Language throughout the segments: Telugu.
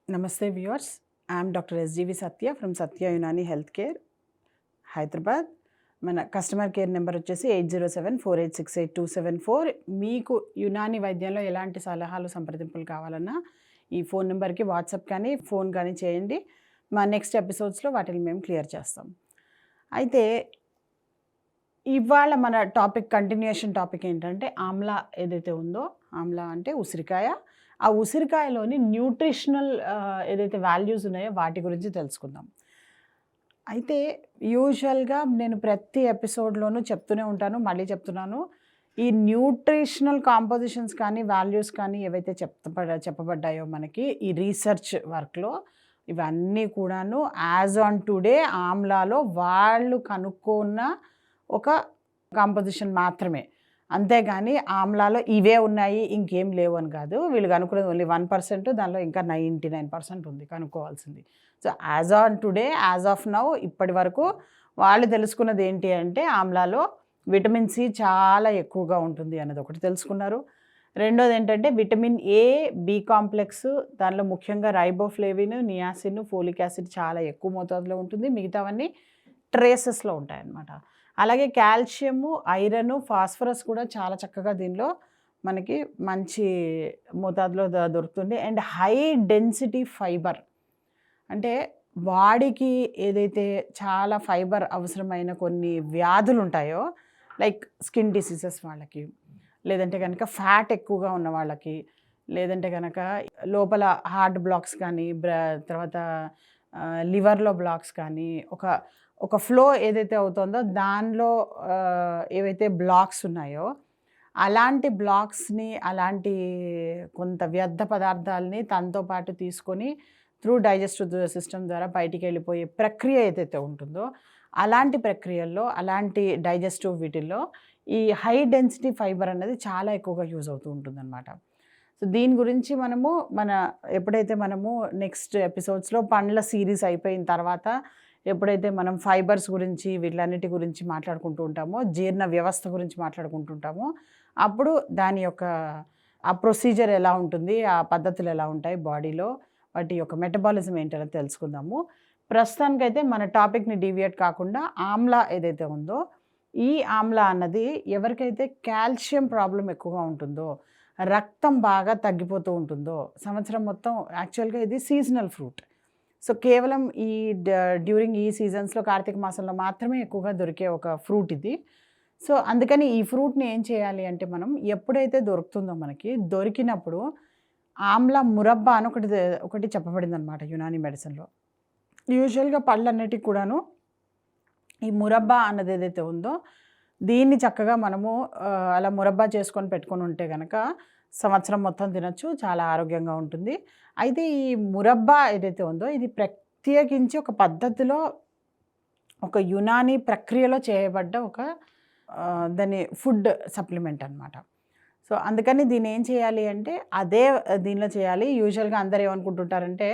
Namaste viewers. I am Dr. SGV Satya from Satya Unani Healthcare, Hyderabad. మన కస్టమర్ కేర్ నెంబర్ వచ్చేసి 8074868274. మీకు యునాని వైద్యంలో ఎలాంటి సలహాలు సంప్రదింపులు కావాలన్నా ఈ ఫోన్ నెంబర్కి వాట్సాప్ కానీ ఫోన్ కానీ చేయండి. మా నెక్స్ట్ ఎపిసోడ్స్లో వాటిని మేము క్లియర్ చేస్తాం. అయితే ఇవాళ మన కంటిన్యూషన్ టాపిక్ ఏంటంటే ఆమ్లా ఏదైతే ఉందో, ఆమ్లా అంటే ఉసిరికాయ. ఆ ఉసిరికాయలోని న్యూట్రిషనల్ ఏదైతే వాల్యూస్ ఉన్నాయో వాటి గురించి తెలుసుకుందాం. అయితే యూజువల్గా నేను ప్రతి ఎపిసోడ్లోనూ చెప్తూనే ఉంటాను, మళ్ళీ చెప్తున్నాను. ఈ న్యూట్రిషనల్ కాంపోజిషన్స్ కానీ వాల్యూస్ కానీ ఏవైతే చెప్పబడ్డాయో మనకి ఈ రీసెర్చ్ వర్క్లో, ఇవన్నీ కూడాను యాజ్ ఆన్ టుడే ఆమ్లాలో వాళ్ళు కనుక్కున్న ఒక కాంపోజిషన్ మాత్రమే. అంతేగాని ఆమ్లాలో ఇవే ఉన్నాయి ఇంకేం లేవు అని కాదు. వీళ్ళు కనుక్కునేది ఓన్లీ 1%, దానిలో ఇంకా 99% ఉంది కనుక్కోవాల్సింది. So as on today, as of now, ఇప్పటి వరకు వాళ్ళు తెలుసుకున్నది ఏంటి అంటే ఆమ్లాలో విటమిన్ సి చాలా ఎక్కువగా ఉంటుంది అన్నది ఒకటి తెలుసుకున్నారు. రెండోది ఏంటంటే విటమిన్ ఏ, బి కాంప్లెక్స్, దానిలో ముఖ్యంగా రైబోఫ్లేవిన్, నియాసిన్, ఫోలిక్ యాసిడ్ చాలా ఎక్కువ మోతాదులో ఉంటుంది. మిగతావన్నీ ట్రేసెస్లో ఉంటాయన్నమాట. అలాగే కాల్షియము, ఐరన్, ఫాస్ఫరస్ కూడా చాలా చక్కగా దీనిలో మనకి మంచి మోతాదులో దొరుకుతుంది. అండ్ హై డెన్సిటీ ఫైబర్, అంటే బాడీకి ఏదైతే చాలా ఫైబర్ అవసరమైన కొన్ని వ్యాధులు ఉంటాయో, లైక్ స్కిన్ డిసీజెస్ వాళ్ళకి, లేదంటే కనుక ఫ్యాట్ ఎక్కువగా ఉన్న వాళ్ళకి, లేదంటే కనుక లోపల హార్ట్ బ్లాక్స్ కానీ, తర్వాత లివర్లో బ్లాక్స్ కానీ, ఒక ఫ్లో ఏదైతే అవుతుందో దానిలో ఏవైతే బ్లాక్స్ ఉన్నాయో అలాంటి బ్లాక్స్ని, అలాంటి కొంత వ్యర్థ పదార్థాలని తనతో పాటు తీసుకొని త్రూ డైజెస్టివ్ సిస్టమ్ ద్వారా బయటికి వెళ్ళిపోయే ప్రక్రియ ఏదైతే ఉంటుందో, అలాంటి ప్రక్రియల్లో, అలాంటి డైజెస్టివ్ వీటిల్లో ఈ హై డెన్సిటీ ఫైబర్ అన్నది చాలా ఎక్కువగా యూజ్ అవుతూ ఉంటుందన్నమాట. సో దీని గురించి ఎప్పుడైతే మనము నెక్స్ట్ ఎపిసోడ్స్లో పండ్ల సిరీస్ అయిపోయిన తర్వాత ఎప్పుడైతే మనం ఫైబర్స్ గురించి, వీటన్నిటి గురించి మాట్లాడుకుంటూ ఉంటామో, జీర్ణ వ్యవస్థ గురించి మాట్లాడుకుంటుంటామో, అప్పుడు దాని యొక్క ఆ ప్రొసీజర్ ఎలా ఉంటుంది, ఆ పద్ధతులు ఎలా ఉంటాయి బాడీలో, వాటి యొక్క మెటబాలిజం ఏంటనేది తెలుసుకుందాము. ప్రస్తుతానికైతే మన టాపిక్ని డీవియేట్ కాకుండా ఆమ్లా ఏదైతే ఉందో, ఈ ఆమ్లా అన్నది ఎవరికైతే కాల్షియం ప్రాబ్లం ఎక్కువగా ఉంటుందో, రక్తం బాగా తగ్గిపోతూ ఉంటుందో, సంవత్సరం మొత్తం యాక్చువల్గా ఇది సీజనల్ ఫ్రూట్. సో కేవలం డ్యూరింగ్ ఈ సీజన్స్లో, కార్తీక మాసంలో మాత్రమే ఎక్కువగా దొరికే ఒక ఫ్రూట్ ఇది. సో అందుకని ఈ ఫ్రూట్ని ఏం చేయాలి అంటే, మనం ఎప్పుడైతే దొరుకుతుందో మనకి, దొరికినప్పుడు ఆమ్లా మురబ్బా అని ఒకటి చెప్పబడింది అనమాట యునాని మెడిసిన్లో. యూజువల్గా పళ్ళన్నిటికి కూడాను ఈ మురబ్బా అన్నది ఏదైతే ఉందో, దీన్ని చక్కగా మనము అలా మురబ్బా చేసుకొని పెట్టుకొని ఉంటే కనుక సంవత్సరం మొత్తం తినచ్చు, చాలా ఆరోగ్యంగా ఉంటుంది. అయితే ఈ మురబ్బా ఏదైతే ఉందో, ఇది ప్రత్యేకించి ఒక పద్ధతిలో, ఒక యునాని ప్రక్రియలో చేయబడ్డ దాని ఫుడ్ సప్లిమెంట్ అనమాట. సో అందుకని దీన్ని ఏం చేయాలి అంటే అదే దీనిలో చేయాలి. యూజువల్గా అందరు ఏమనుకుంటుంటారంటే,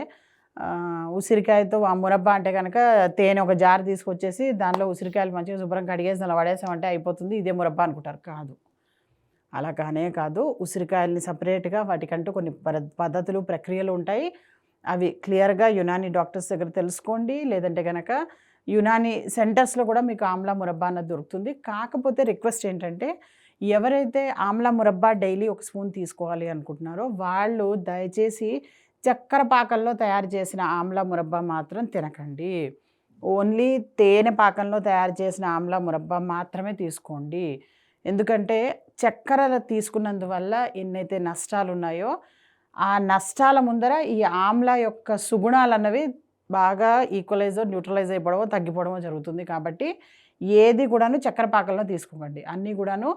ఉసిరికాయతో ఆ మురబ్బా అంటే కనుక తేనె ఒక జార్ తీసుకొచ్చేసి దానిలో ఉసిరికాయలు మంచిగా శుభ్రం కడిగేసి అలా పడేసామంటే అయిపోతుంది, ఇదే మురబ్బా అనుకుంటారు. కాదు, అలా కాదు. ఉసిరికాయలని సపరేట్గా వాటికంటూ కొన్ని పద్ధతులు, ప్రక్రియలు ఉంటాయి. అవి క్లియర్గా యునాని డాక్టర్స్ దగ్గర తెలుసుకోండి. లేదంటే కనుక యునాని సెంటర్స్లో కూడా మీకు ఆమ్లా మురబ్బా అన్నది దొరుకుతుంది. కాకపోతే రిక్వెస్ట్ ఏంటంటే, ఎవరైతే ఆమ్లా మురబ్బా డైలీ ఒక స్పూన్ తీసుకోవాలి అనుకుంటున్నారో వాళ్ళు దయచేసి చక్కెర పాకంలో తయారు చేసిన ఆమ్లా మురబ్బా మాత్రం తినకండి. ఓన్లీ తేనె పాకంలో తయారు చేసిన ఆమ్లా మురబ్బా మాత్రమే తీసుకోండి. ఎందుకంటే చక్కెర తీసుకున్నందువల్ల ఎన్నైతే నష్టాలు ఉన్నాయో, ఆ నష్టాల ముందర ఈ ఆమ్లా యొక్క సుగుణాలు అన్నవి బాగా న్యూట్రలైజ్ అయిపోవడమో, తగ్గిపోవడమో జరుగుతుంది. కాబట్టి ఏది కూడాను చక్కెర పాకంలో తీసుకోకండి, అన్నీ కూడాను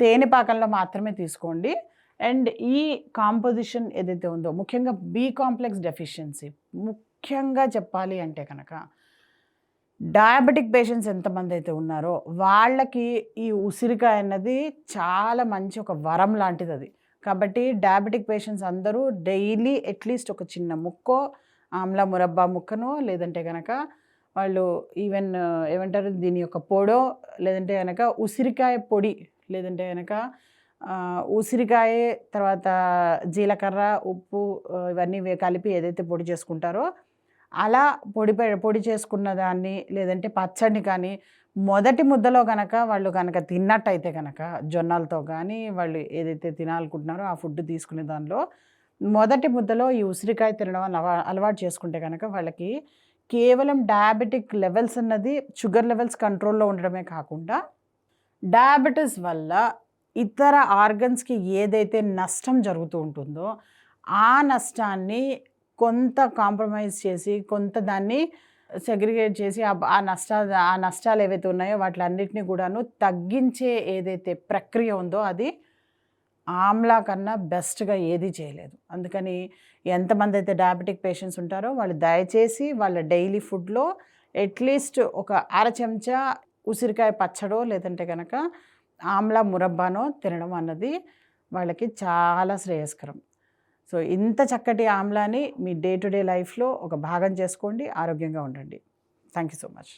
తేనె పాకంలో మాత్రమే తీసుకోండి. అండ్ ఈ కాంపోజిషన్ ఏదైతే ఉందో, ముఖ్యంగా బి కాంప్లెక్స్ డెఫిషియన్సీ, ముఖ్యంగా చెప్పాలి అంటే కనుక డయాబెటిక్ పేషెంట్స్ ఎంతమంది అయితే ఉన్నారో వాళ్ళకి ఈ ఉసిరికాయ అన్నది చాలా మంచి ఒక వరం లాంటిది అది. కాబట్టి డయాబెటిక్ పేషెంట్స్ అందరూ డైలీ అట్లీస్ట్ ఒక చిన్న ముక్కో, ఆమ్లా మురబ్బా ముక్కనో, లేదంటే కనుక వాళ్ళు ఈవెన్ ఏమంటారు దీని యొక్క పొడో, లేదంటే కనుక ఉసిరికాయ పొడి, లేదంటే కనుక ఉసిరికాయ, తర్వాత జీలకర్ర, ఉప్పు ఇవన్నీ కలిపి ఏదైతే పొడి చేసుకుంటారో అలా పొడి చేసుకున్న దాన్ని లేదంటే పచ్చడిని కానీ మొదటి ముద్దలో గనక వాళ్ళు కనుక తిన్నట్టయితే కనుక జొన్నలతో కానీ వాళ్ళు ఏదైతే తినాలనుకుంటున్నారో ఆ ఫుడ్ తీసుకునే దానిలో మొదటి ముద్దలో ఈ ఉసిరికాయ తినడం అలవాటు చేసుకుంటే కనుక వాళ్ళకి కేవలం డయాబెటిక్ లెవెల్స్ అన్నది షుగర్ లెవెల్స్ కంట్రోల్లో ఉండడమే కాకుండా డయాబెటీస్ వల్ల ఇతర ఆర్గన్స్కి ఏదైతే నష్టం జరుగుతూ ఉంటుందో ఆ నష్టాన్ని కొంత కాంప్రమైజ్ చేసి కొంత దాన్ని సెగ్రిగేట్ చేసి ఆ నష్టాలు ఏవైతే ఉన్నాయో వాటిలన్నిటిని కూడాను తగ్గించే ఏదైతే ప్రక్రియ ఉందో అది ఆమ్లా కన్నా బెస్ట్గా ఏది చేయలేదు. అందుకని ఎంతమంది అయితే డయాబెటిక్ పేషెంట్స్ ఉంటారో వాళ్ళు దయచేసి వాళ్ళ డైలీ ఫుడ్లో అట్లీస్ట్ ఒక అర చెంచా ఉసిరికాయ పచ్చడో లేదంటే కనుక ఆమ్లా మురబ్బానో తినడం అన్నది వాళ్ళకి చాలా శ్రేయస్కరం. సో ఇంత చక్కటి ఆమ్లాని మీ డే టు డే లైఫ్లో ఒక భాగం చేసుకోండి, ఆరోగ్యంగా ఉండండి. Thank you so much.